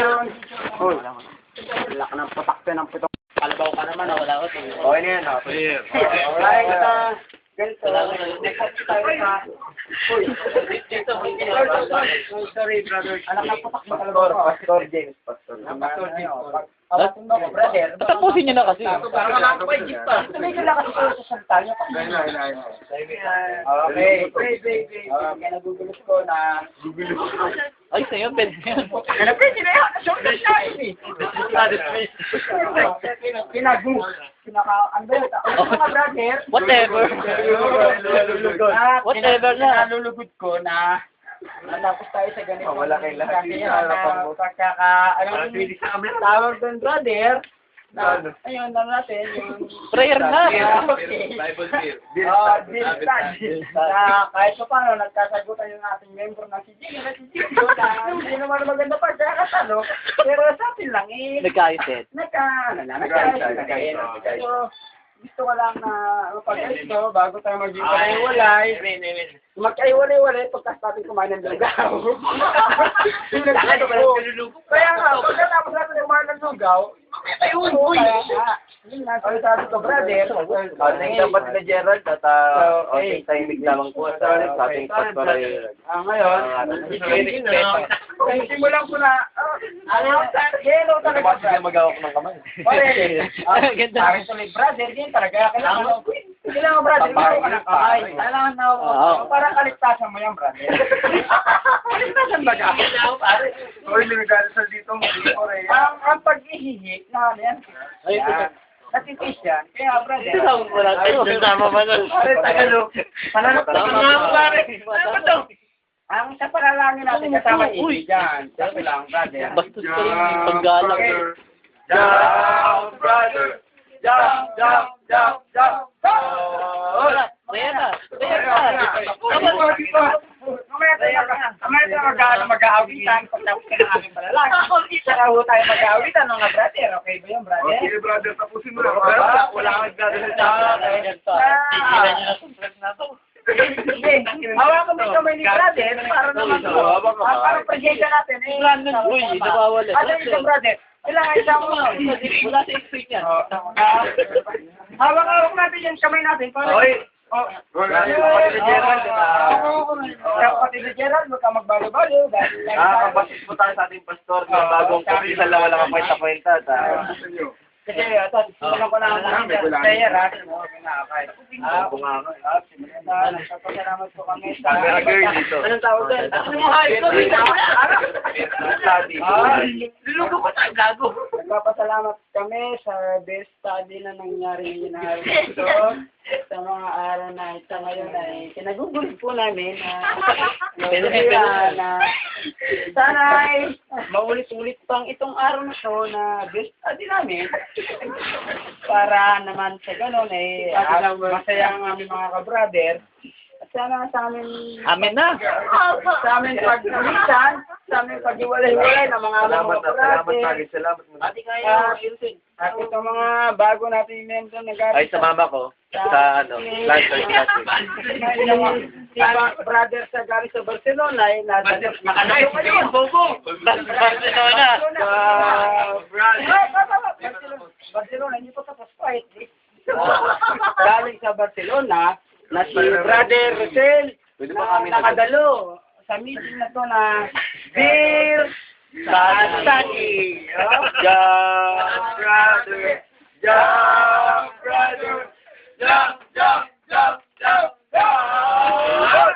Uy, laki ng patakte ng pitong kalabaw ka naman, wala ko. Okay na yan, okay. Alright, ganito. Next tayo sa... Uy, sorry, brother. Anak ng patak ng kalabaw. Pastor James. Pastor James. Tapusin mo ko, brother. Tapusin niyo na kasi. Parang ako pa, Jeep pa. Tumigil lang kasi sa salita niyo. Okay, pray. Kaya nagugulos ko na... Ay, sa'yo, pwede yan. Kaya na pwede na yan. Shortcut na yun eh. Ano mga brother? Whatever. Whatever na. Nalulugod ko na natapos tayo sa ganito. Wala kayong lahat. Anong tawag doon, brother? Ayun, natin yung... Prayer na. Okay. Bible fear. Bill study. Kahit pa paano, nagkasagutan yung ating member na si Jing. Hindi naman maganda pa siya katalo. Pero sa atin lang eh. Nagkaisit. Nagkaisit. So, gusto ko lang na pag-ito, bago tayo mag-iwalay. Magkaiwalay-walay pagkas natin kumain ng lugaw. Kaya nga, pagkatapos natin kumain ng lugaw, yun nga, sabi ko, brother. Ating dapat na Gerald at ating tahimik lamang po sa ating pastor. Ngayon, simulan ko na, hello talaga. Bakit siya mag-awak ng kamay? Ganda. Akin tuloy, brother, din talaga. Kailangan, brother, ikaw ka ng kamay. Kailangan na ako. Parang kaligtasan mo yan, brother. Kaligtasan ba ka? Sorry, nagdadasal dito. Ang pag-ihihi, na yan. Natintis yan. Kaya, brother. Tama ba nun? Pananap ka naman, pare. Ang sa panalangin natin kasama ihi dyan. Sabi lang, brother. Bastos ka yung paggalang. Jump, brother! Jump! Prayer na. Mamaya tayo mag-aawitan pagtapos ka ng aming panalangin. Saka ho tayo mag-aawitan, mga brother. Okay ba yun, brother? Okay, brother, tapusin mo na. Wala kang gagawin sa Tigilan niyo na itong press na to. Hawakan mo yung kamay ni brother para naman para presensya natin. Brandon, uy, nawawala. Ano yung brother? Kailangan isang mo. Wala sa expect yan. Hawak natin yung kamay natin para... Kapatid ni Gerald. Kapatid ni Gerald, huwag ka magbalo-balo. Kapasis po tayo sa ating pastor na bagong kapisan na walang kwenta-kwenta. Kasi, simulan ko na ang player, ha? Nagpapasalamat po kami sa... Anong tawag doon? Lulugo ko tayo, gago. Nagpapasalamat kami sa best study na nangyari ngayon ito. Sa mga araw na ito ngayon ay kinagugulo po namin na sana ay maulit-ulit pang itong araw na ito na best study namin para naman sa gano'n ay masaya ang aming mga ka-brother at sana sa amin sa amin pag-ulitan, sa amin pag-iwalay-iwalay ng mga ka-brother. At itong mga bago natin membro na gamit. Ay, sa mama ko, sa lunch or Si brother sa galing sa Barcelona ay nasa Nakanayo kayo, bobo. Barcelona. Barcelona, hindi pa tapos fight. Galing sa Barcelona na si Brother Rosel na nakadalo sa meeting na to na Bill Sasaki. Jump, brother! Jump, brother! Jump, jump, jump, jump, jump!